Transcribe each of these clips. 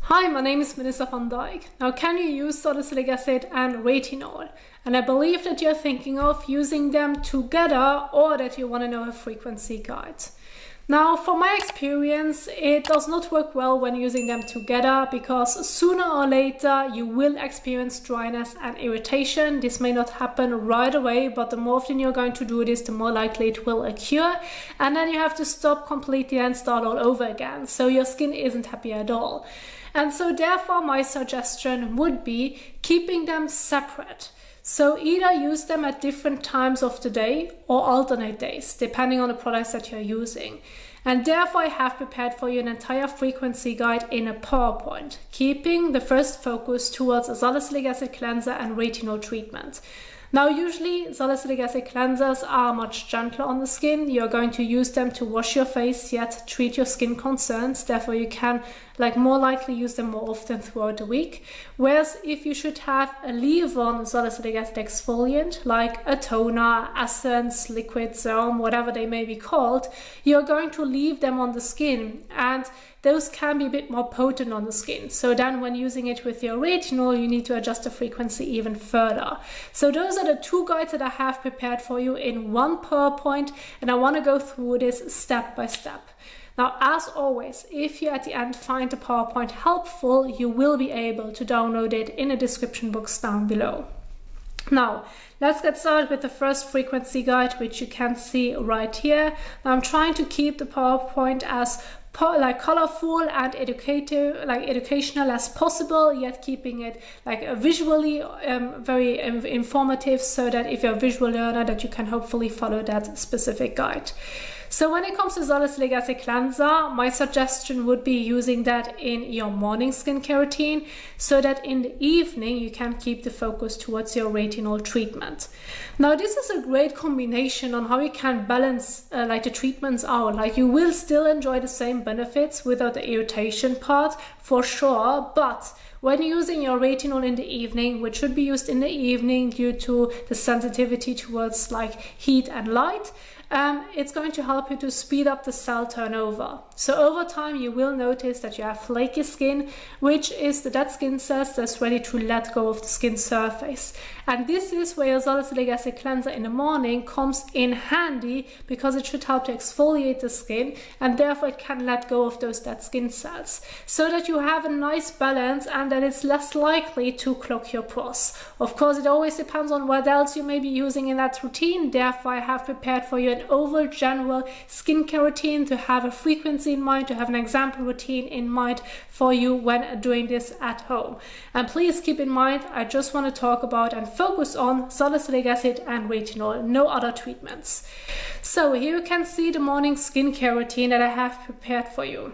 Hi, my name is Melissa van Dijk. Now, can you use salicylic acid and retinol? And I believe that you're thinking of using them together or that you want to know a frequency guide. Now, from my experience, it does not work well when using them together because sooner or later you will experience dryness and irritation. This may not happen right away, but the more often you're going to do this, the more likely it will occur. And then you have to stop completely and start all over again. So your skin isn't happy at all. And so therefore my suggestion would be keeping them separate. So either use them at different times of the day or alternate days, depending on the products that you're using. And therefore I have prepared for you an entire frequency guide in a PowerPoint, keeping the first focus towards a salicylic acid cleanser and retinol treatment. Now, usually salicylic acid cleansers are much gentler on the skin. You're going to use them to wash your face, yet treat your skin concerns. Therefore, you can more likely use them more often throughout the week. Whereas if you should have a leave-on salicylic acid exfoliant, like a toner, essence, liquid, serum, whatever they may be called, you're going to leave them on the skin, and those can be a bit more potent on the skin. So then when using it with your retinol, you need to adjust the frequency even further. So those are the two guides that I have prepared for you in one PowerPoint, and I want to go through this step by step. Now, as always, if you at the end find the PowerPoint helpful, you will be able to download it in the description box down below. Now, let's get started with the first frequency guide, which you can see right here. Now, I'm trying to keep the PowerPoint as colorful and educational as possible, yet keeping it visually very informative, so that if you're a visual learner, that you can hopefully follow that specific guide. So when it comes to salicylic acid cleanser, my suggestion would be using that in your morning skincare routine, so that in the evening you can keep the focus towards your retinol treatment. Now, this is a great combination on how you can balance the treatments out. You will still enjoy the same benefits without the irritation part for sure, but when using your retinol in the evening, which should be used in the evening due to the sensitivity towards heat and light, it's going to help you to speed up the cell turnover. So over time you will notice that you have flaky skin, which is the dead skin cells that's ready to let go of the skin surface. And this is where your salicylic acid cleanser in the morning comes in handy, because it should help to exfoliate the skin, and therefore it can let go of those dead skin cells, so that you have a nice balance and that it's less likely to clog your pores. Of course, it always depends on what else you may be using in that routine. Therefore, I have prepared for you an overall general skincare routine to have a frequency in mind, to have an example routine in mind for you when doing this at home. And please keep in mind, I just want to talk about and focus on salicylic acid and retinol, no other treatments. So here you can see the morning skincare routine that I have prepared for you.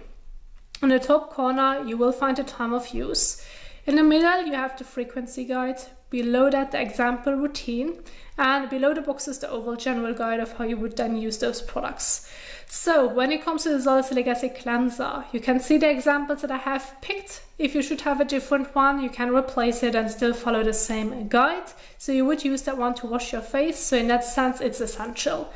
In the top corner, you will find the time of use. In the middle, you have the frequency guide. Below that, the example routine. And below the box is the overall general guide of how you would then use those products. So when it comes to the salicylic acid cleanser, you can see the examples that I have picked. If you should have a different one, you can replace it and still follow the same guide. So you would use that one to wash your face. So in that sense, it's essential.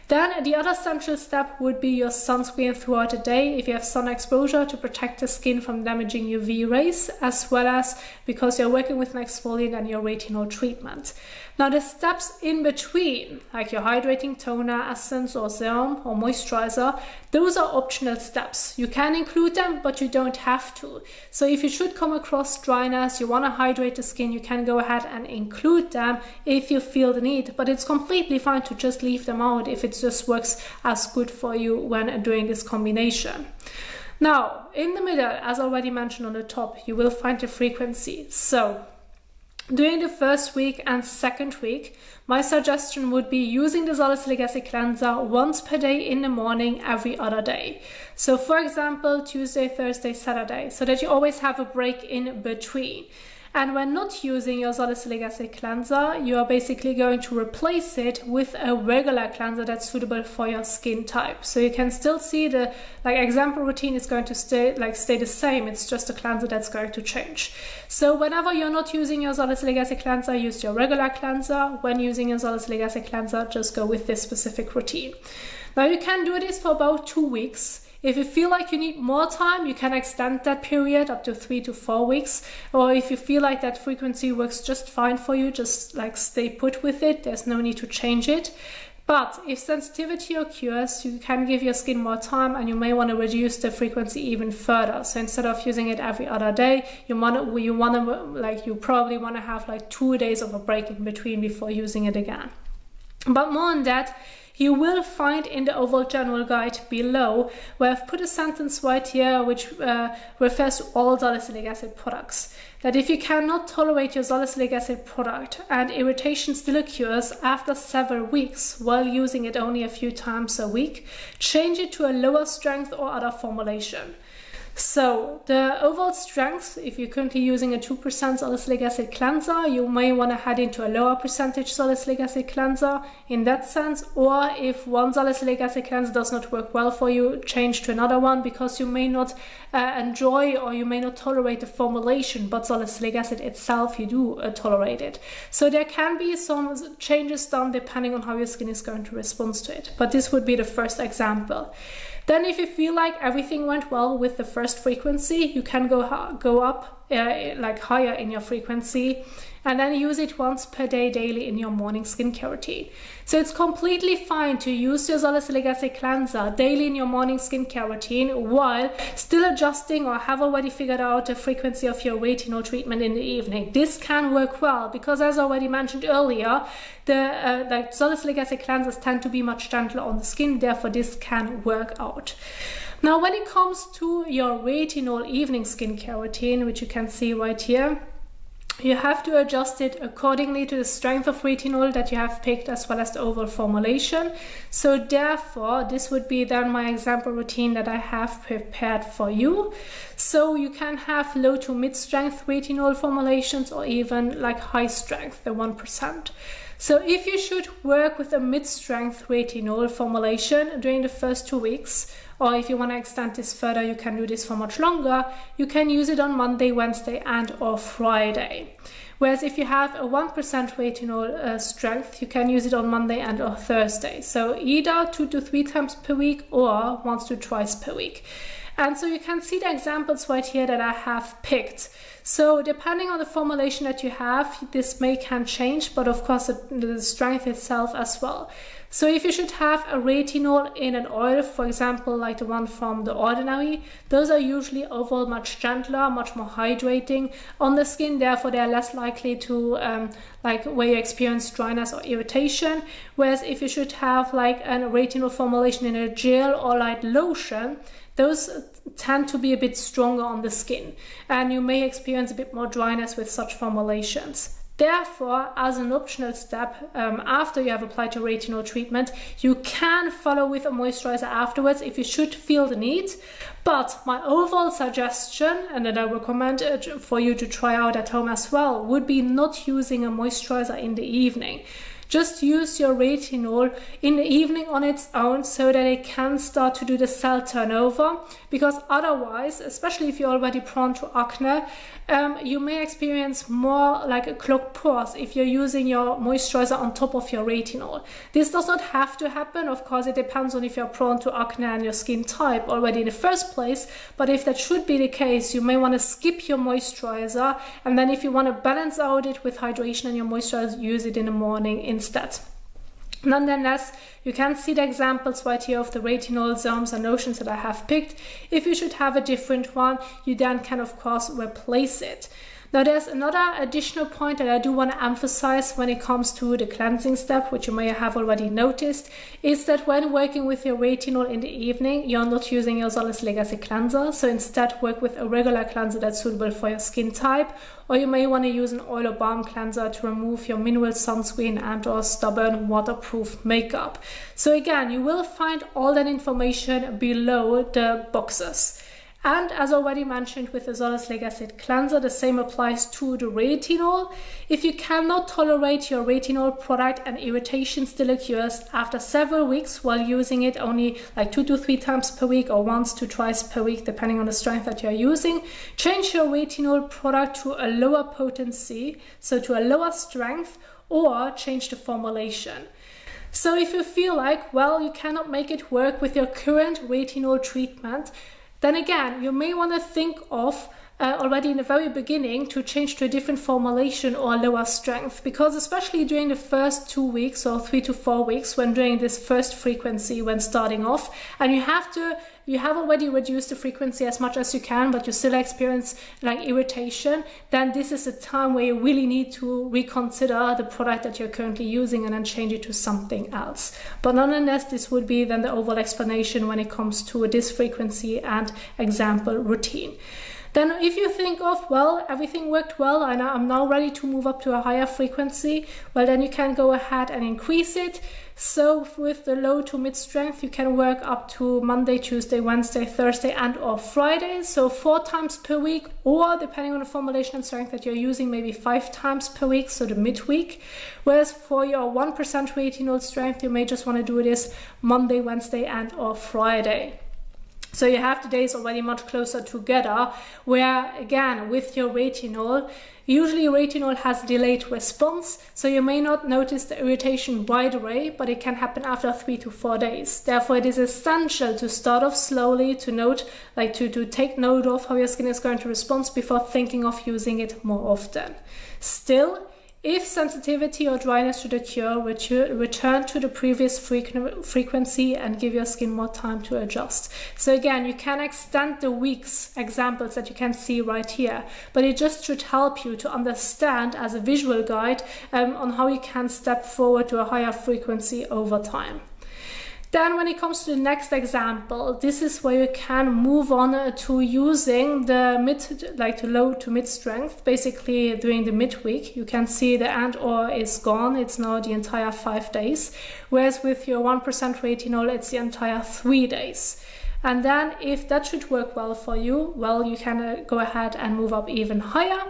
Then the other essential step would be your sunscreen throughout the day if you have sun exposure, to protect the skin from damaging UV rays, as well as because you're working with an exfoliant and your retinol treatment. Now, the steps in between, like your hydrating toner, essence or serum or moisturizer, those are optional steps. You can include them, but you don't have to. So if you should come across dryness, you want to hydrate the skin, you can go ahead and include them if you feel the need, but it's completely fine to just leave them out if it just works as good for you when doing this combination. Now, in the middle, as already mentioned on the top, you will find the frequency. So during the first week and second week, my suggestion would be using the salicylic acid cleanser once per day in the morning, every other day. So for example, Tuesday, Thursday, Saturday, so that you always have a break in between. And when not using your salicylic acid cleanser, you are basically going to replace it with a regular cleanser that's suitable for your skin type. So you can still see the example routine is going to stay the same. It's just a cleanser that's going to change. So whenever you're not using your salicylic acid cleanser, use your regular cleanser. When using your salicylic acid cleanser, just go with this specific routine. Now you can do this for about 2 weeks. If you feel like you need more time, you can extend that period up to 3 to 4 weeks. Or if you feel like that frequency works just fine for you, just like stay put with it. There's no need to change it. But if sensitivity occurs, you can give your skin more time, and you may want to reduce the frequency even further. So instead of using it every other day, you probably want to have like 2 days of a break in between before using it again. But more on that, you will find in the overall general guide below, where I've put a sentence right here which refers to all salicylic acid products, that if you cannot tolerate your salicylic acid product and irritation still occurs after several weeks while using it only a few times a week, change it to a lower strength or other formulation. So the overall strength, if you're currently using a 2% salicylic acid cleanser, you may want to head into a lower percentage salicylic acid cleanser in that sense. Or if one salicylic acid cleanser does not work well for you, change to another one, because you may not enjoy or you may not tolerate the formulation, but salicylic acid itself, you do tolerate it. So there can be some changes done depending on how your skin is going to respond to it. But this would be the first example. Then if you feel like everything went well with the first frequency, you can go up like higher in your frequency, and then use it once per day daily in your morning skincare routine. So it's completely fine to use your salicylic acid cleanser daily in your morning skincare routine while still adjusting or have already figured out the frequency of your retinol treatment in the evening. This can work well because, as already mentioned earlier, the salicylic acid cleansers tend to be much gentler on the skin, therefore this can work out. Now when it comes to your retinol evening skincare routine, which you can see right here, you have to adjust it accordingly to the strength of retinol that you have picked, as well as the overall formulation. So therefore, this would be then my example routine that I have prepared for you. So you can have low to mid-strength retinol formulations, or even like high strength, the 1%. So if you should work with a mid-strength retinol formulation during the first 2 weeks, or if you want to extend this further, you can do this for much longer, you can use it on Monday, Wednesday, and or Friday. Whereas if you have a 1% retinol strength, you can use it on Monday and or Thursday. So either 2 to 3 times per week or once to twice per week. And so you can see the examples right here that I have picked. So depending on the formulation that you have, this can change, but of course the strength itself as well. So if you should have a retinol in an oil, for example, like the one from The Ordinary, those are usually overall much gentler, much more hydrating on the skin. Therefore, they are less likely to, where you experience dryness or irritation. Whereas if you should have like a retinol formulation in a gel or like lotion, those tend to be a bit stronger on the skin, and you may experience a bit more dryness with such formulations. Therefore, as an optional step, after you have applied your retinol treatment, you can follow with a moisturizer afterwards if you should feel the need. But my overall suggestion, and that I recommend for you to try out at home as well, would be not using a moisturizer in the evening. Just use your retinol in the evening on its own so that it can start to do the cell turnover, because otherwise, especially if you're already prone to acne, you may experience more like clogged pores if you're using your moisturizer on top of your retinol. This does not have to happen. Of course, it depends on if you're prone to acne and your skin type already in the first place. But if that should be the case, you may want to skip your moisturizer, and then if you want to balance out it with hydration and your moisturizer, use it in the morning instead. Nonetheless, you can see the examples right here of the retinol serums and lotions that I have picked. If you should have a different one, you then can of course replace it. Now there's another additional point that I do want to emphasize when it comes to the cleansing step, which you may have already noticed, is that when working with your retinol in the evening, you're not using your salicylic acid cleanser. So instead work with a regular cleanser that's suitable for your skin type, or you may want to use an oil or balm cleanser to remove your mineral sunscreen and or stubborn waterproof makeup. So again, you will find all that information below the boxes. And as already mentioned with the salicylic acid cleanser, the same applies to the retinol. If you cannot tolerate your retinol product and irritation still occurs after several weeks while using it only like 2 to 3 times per week or once to twice per week, depending on the strength that you're using, change your retinol product to a lower potency, so to a lower strength, or change the formulation. So if you feel like, well, you cannot make it work with your current retinol treatment, then again, you may want to think of already in the very beginning to change to a different formulation or lower strength, because especially during the first 2 weeks or 3 to 4 weeks when doing this first frequency when starting off, and you have already reduced the frequency as much as you can, but you still experience like irritation, then this is a time where you really need to reconsider the product that you're currently using and then change it to something else. But nonetheless, this would be then the overall explanation when it comes to this frequency and example routine. Then if you think of, well, everything worked well and I'm now ready to move up to a higher frequency, well, then you can go ahead and increase it. So with the low to mid strength, you can work up to Monday, Tuesday, Wednesday, Thursday, and or Friday. So 4 times per week, or depending on the formulation and strength that you're using, maybe 5 times per week, so the midweek. Whereas for your 1% retinol strength, you may just want to do this Monday, Wednesday, and or Friday. So you have the days already much closer together, where again, with your retinol, usually retinol has delayed response, so you may not notice the irritation right away, but it can happen after 3 to 4 days. Therefore, it is essential to start off slowly, to take note of how your skin is going to respond before thinking of using it more often. Still, if sensitivity or dryness should occur, return to the previous frequency and give your skin more time to adjust. So again, you can extend the weeks examples that you can see right here, but it just should help you to understand as a visual guide on how you can step forward to a higher frequency over time. Then when it comes to the next example, this is where you can move on to using the low to mid strength. Basically during the midweek, you can see the and or is gone. It's now the entire 5 days. Whereas with your 1% retinol, it's the entire 3 days. And then if that should work well for you, well, you can go ahead and move up even higher,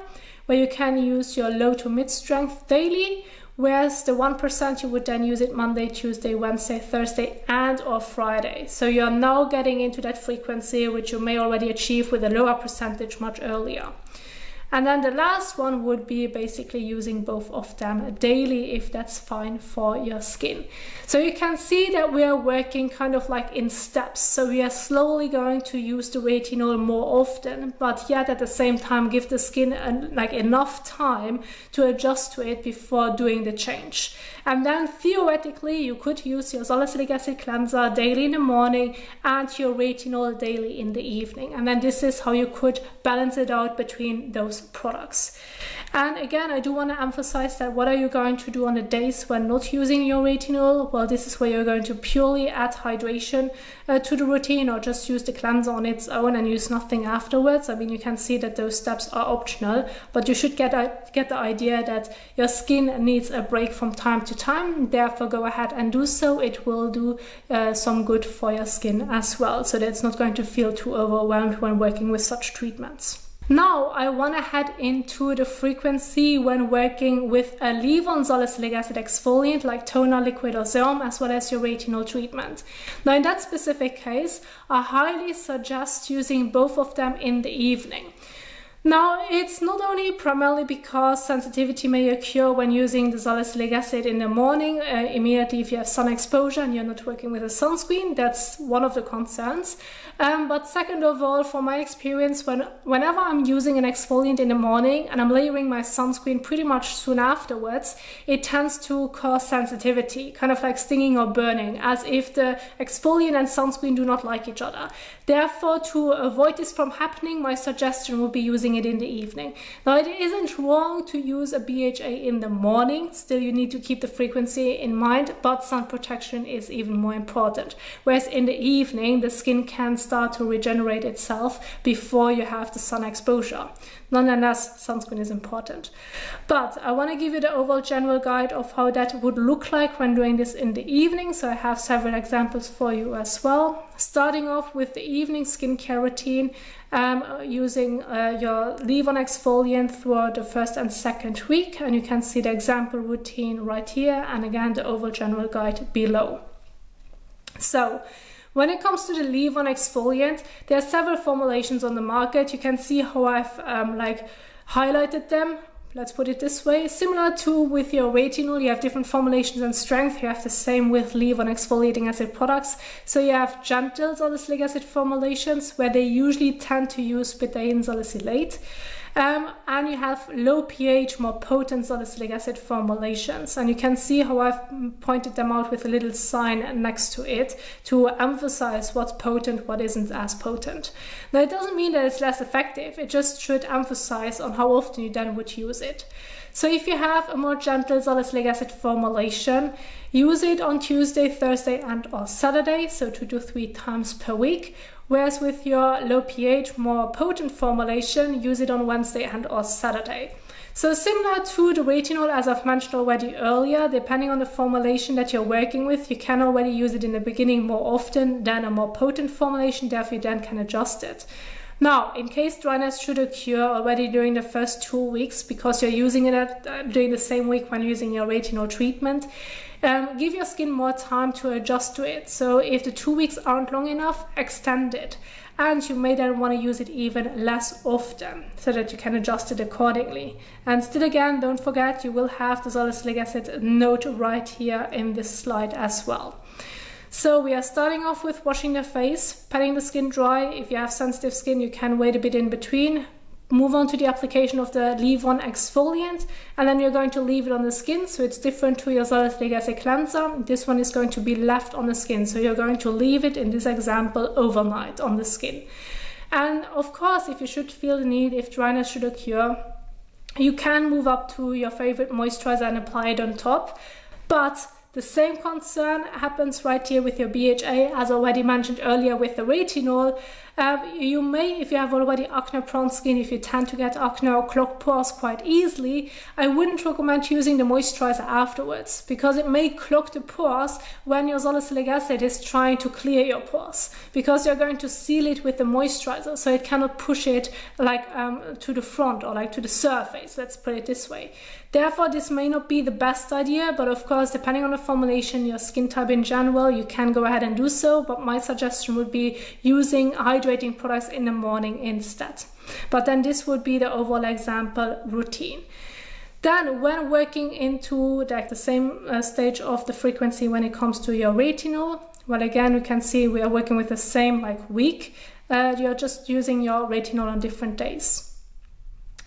where you can use your low to mid strength daily. Whereas the 1%, you would then use it Monday, Tuesday, Wednesday, Thursday, and or Friday. So you're now getting into that frequency, which you may already achieve with a lower percentage much earlier. And then the last one would be basically using both of them daily if that's fine for your skin. So you can see that we are working kind of like in steps. So we are slowly going to use the retinol more often, but yet at the same time give the skin enough time to adjust to it before doing the change. And then theoretically you could use your salicylic acid cleanser daily in the morning and your retinol daily in the evening. And then this is how you could balance it out between those products. And again, I do want to emphasize that what are you going to do on the days when not using your retinol? Well, this is where you're going to purely add hydration to the routine, or just use the cleanser on its own and use nothing afterwards. I mean, you can see that those steps are optional, but you should get the idea that your skin needs a break from time to time. Therefore, go ahead and do so. It will do some good for your skin as well, so that it's not going to feel too overwhelmed when working with such treatments. Now I want to head into the frequency when working with a leave-on salicylic acid exfoliant like toner, liquid or serum, as well as your retinol treatment. Now in that specific case, I highly suggest using both of them in the evening. Now, it's not only primarily because sensitivity may occur when using the salicylic acid in the morning, immediately if you have sun exposure and you're not working with a sunscreen. That's one of the concerns. But second of all, from my experience, whenever I'm using an exfoliant in the morning and I'm layering my sunscreen pretty much soon afterwards, it tends to cause sensitivity, kind of like stinging or burning, as if the exfoliant and sunscreen do not like each other. Therefore, to avoid this from happening, my suggestion would be using it in the evening. Now, it isn't wrong to use a BHA in the morning. Still, you need to keep the frequency in mind, but sun protection is even more important. Whereas in the evening, the skin can start to regenerate itself before you have the sun exposure. Nonetheless, sunscreen is important. But I want to give you the overall general guide of how that would look like when doing this in the evening. So I have several examples for you as well. Starting off with the evening skincare routine, using your leave-on exfoliant throughout the first and second week. And you can see the example routine right here. And again, the overall general guide below. So, when it comes to the leave-on exfoliant, there are several formulations on the market. You can see how I've highlighted them. let's put it this way. Similar to with your retinol, you have different formulations and strength. You have the same with leave-on exfoliating acid products. So you have gentle salicylic acid formulations where they usually tend to use betaine salicylate. And you have low pH, more potent salicylic acid formulations. And you can see how I've pointed them out with a little sign next to it to emphasize what's potent, what isn't as potent. Now, it doesn't mean that it's less effective. It just should emphasize on how often you then would use it. So if you have a more gentle salicylic acid formulation, use it on Tuesday, Thursday, and or Saturday, so 2 to 3 times per week. Whereas with your low pH, more potent formulation, use it on Wednesday and or Saturday. So similar to the retinol, as I've mentioned already earlier, depending on the formulation that you're working with, you can already use it in the beginning more often than a more potent formulation, therefore you then can adjust it. Now, in case dryness should occur already during the first 2 weeks, because you're using it during the same week when using your retinol treatment, give your skin more time to adjust to it. So if the 2 weeks aren't long enough, extend it. And you may then want to use it even less often so that you can adjust it accordingly. And still again, don't forget, you will have the salicylic acid note right here in this slide as well. So we are starting off with washing the face, patting the skin dry. If you have sensitive skin, you can wait a bit in between. Move on to the application of the leave-on exfoliant, and then you're going to leave it on the skin, so it's different to your salicylic acid cleanser. This one is going to be left on the skin, so you're going to leave it, in this example, overnight on the skin. And of course, if you should feel the need, if dryness should occur, you can move up to your favorite moisturizer and apply it on top. But the same concern happens right here with your BHA, as already mentioned earlier with the retinol. You may, if you have already acne-prone skin, if you tend to get acne or clogged pores quite easily, I wouldn't recommend using the moisturizer afterwards, because it may clog the pores when your salicylic acid is trying to clear your pores, because you're going to seal it with the moisturizer, so it cannot push it like to the front or like to the surface, let's put it this way. Therefore, this may not be the best idea, but of course, depending on the formulation, your skin type in general, you can go ahead and do so, but my suggestion would be using hydrating products in the morning instead. But then this would be the overall example routine. Then when working into like the same stage of the frequency when it comes to your retinol, well, again, we can see we are working with the same like week. You're just using your retinol on different days.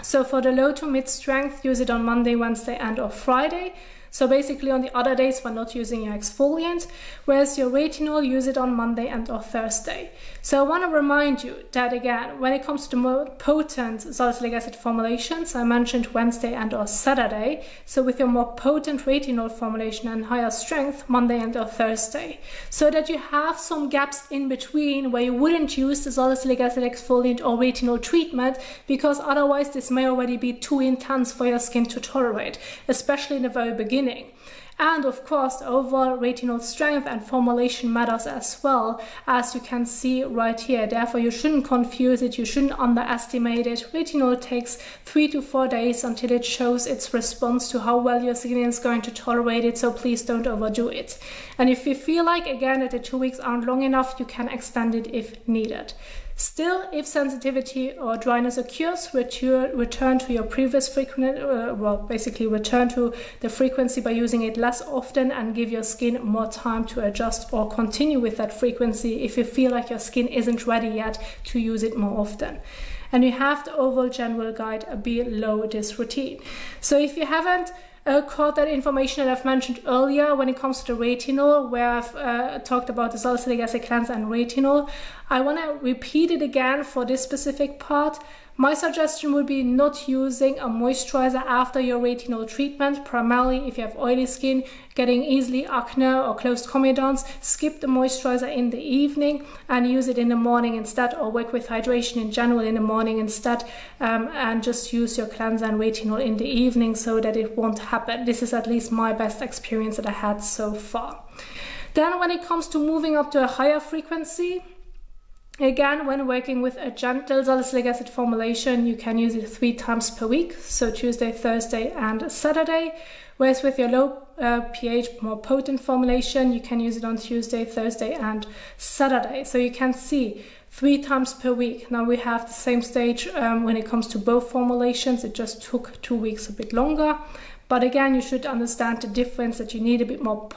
So for the low to mid strength, use it on Monday, Wednesday, and or Friday. So basically on the other days when not using your exfoliant, whereas your retinol, use it on Monday and or Thursday. So I want to remind you that again, when it comes to more potent salicylic acid formulations, I mentioned Wednesday and or Saturday. So with your more potent retinol formulation and higher strength, Monday and or Thursday. So that you have some gaps in between where you wouldn't use the salicylic acid exfoliant or retinol treatment, because otherwise this may already be too intense for your skin to tolerate, especially in the very beginning. And of course, the overall retinol strength and formulation matters as well, as you can see right here. Therefore, you shouldn't confuse it, you shouldn't underestimate it. Retinol takes 3 to 4 days until it shows its response to how well your skin is going to tolerate it, so please don't overdo it. And if you feel like, again, that the 2 weeks aren't long enough, you can extend it if needed. Still, if sensitivity or dryness occurs, return to your previous frequency, basically return to the frequency by using it less often and give your skin more time to adjust, or continue with that frequency if you feel like your skin isn't ready yet to use it more often. And you have the overall general guide below this routine. So if you haven't caught that information that I've mentioned earlier when it comes to the retinol, where I've talked about the salicylic acid cleanser and retinol, I want to repeat it again for this specific part. My suggestion would be not using a moisturizer after your retinol treatment, primarily if you have oily skin, getting easily acne or closed comedones. Skip the moisturizer in the evening and use it in the morning instead, or work with hydration in general in the morning instead, and just use your cleanser and retinol in the evening so that it won't happen. This is at least my best experience that I had so far. Then when it comes to moving up to a higher frequency, again, when working with a gentle salicylic acid formulation, you can use it 3 times per week, so Tuesday, Thursday, and Saturday. Whereas with your low pH, more potent formulation, you can use it on Tuesday, Thursday, and Saturday. So you can see 3 times per week. Now we have the same stage when it comes to both formulations. It just took 2 weeks a bit longer. But again, you should understand the difference, that you need a bit more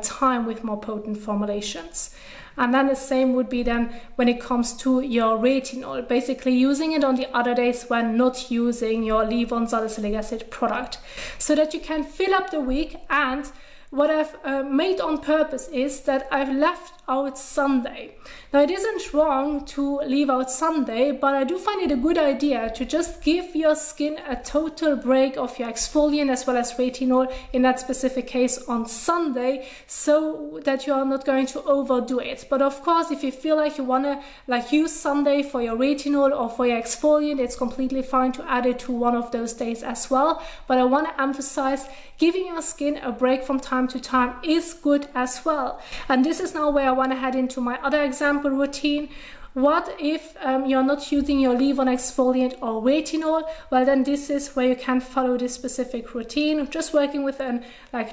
time with more potent formulations. And then the same would be then when it comes to your retinol, basically using it on the other days when not using your Levon salicylic acid product, so that you can fill up the week. And what I've made on purpose is that I've left out Sunday. Now, it isn't wrong to leave out Sunday, but I do find it a good idea to just give your skin a total break of your exfoliant as well as retinol in that specific case on Sunday, so that you are not going to overdo it. But of course, if you feel like you want to use Sunday for your retinol or for your exfoliant, it's completely fine to add it to one of those days as well. But I want to emphasize giving your skin a break from time to time is good as well. And this is now where I want to head into my other example routine. What if you're not using your Levon exfoliant or retinol? Well, then this is where you can follow this specific routine, just working with an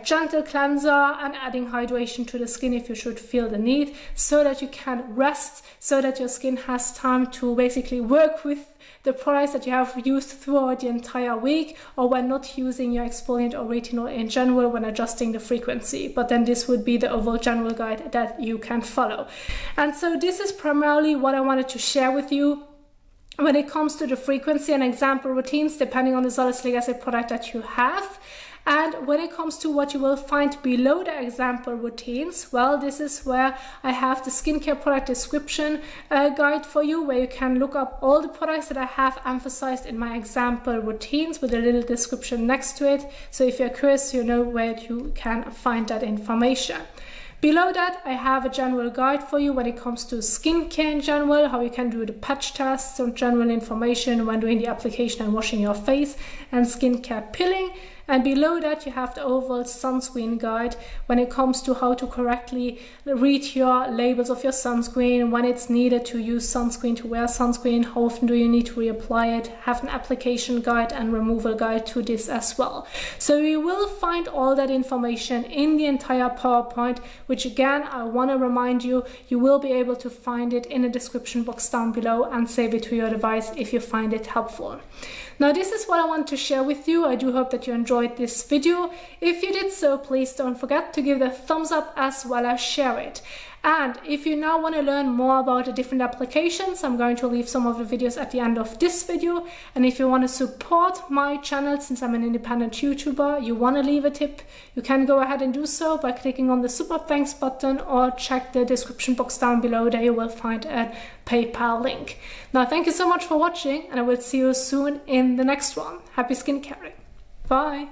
gentle cleanser and adding hydration to the skin if you should feel the need, so that you can rest, so that your skin has time to basically work with the products that you have used throughout the entire week, or when not using your exfoliant or retinol in general when adjusting the frequency. But then this would be the overall general guide that you can follow. And so this is primarily what I wanted to share with you when it comes to the frequency and example routines, depending on the salicylic acid product that you have. And when it comes to what you will find below the example routines, well, this is where I have the skincare product description guide for you, where you can look up all the products that I have emphasized in my example routines with a little description next to it. So if you're curious, you know where you can find that information. Below that, I have a general guide for you when it comes to skincare in general, how you can do the patch test, some general information when doing the application and washing your face, and skincare peeling. And below that, you have the overall sunscreen guide when it comes to how to correctly read your labels of your sunscreen, when it's needed to use sunscreen, to wear sunscreen, how often do you need to reapply it, have an application guide and removal guide to this as well. So you will find all that information in the entire PowerPoint, which again, I want to remind you, you will be able to find it in the description box down below and save it to your device if you find it helpful. Now, this is what I want to share with you. I do hope that you enjoyed this video. If you did so, please don't forget to give it a thumbs up as well as share it. And if you now want to learn more about the different applications, I'm going to leave some of the videos at the end of this video. And if you want to support my channel, since I'm an independent YouTuber, you want to leave a tip, you can go ahead and do so by clicking on the super thanks button, or check the description box down below. There you will find a PayPal link. Now, thank you so much for watching, and I will see you soon in the next one. Happy skincaring. Bye.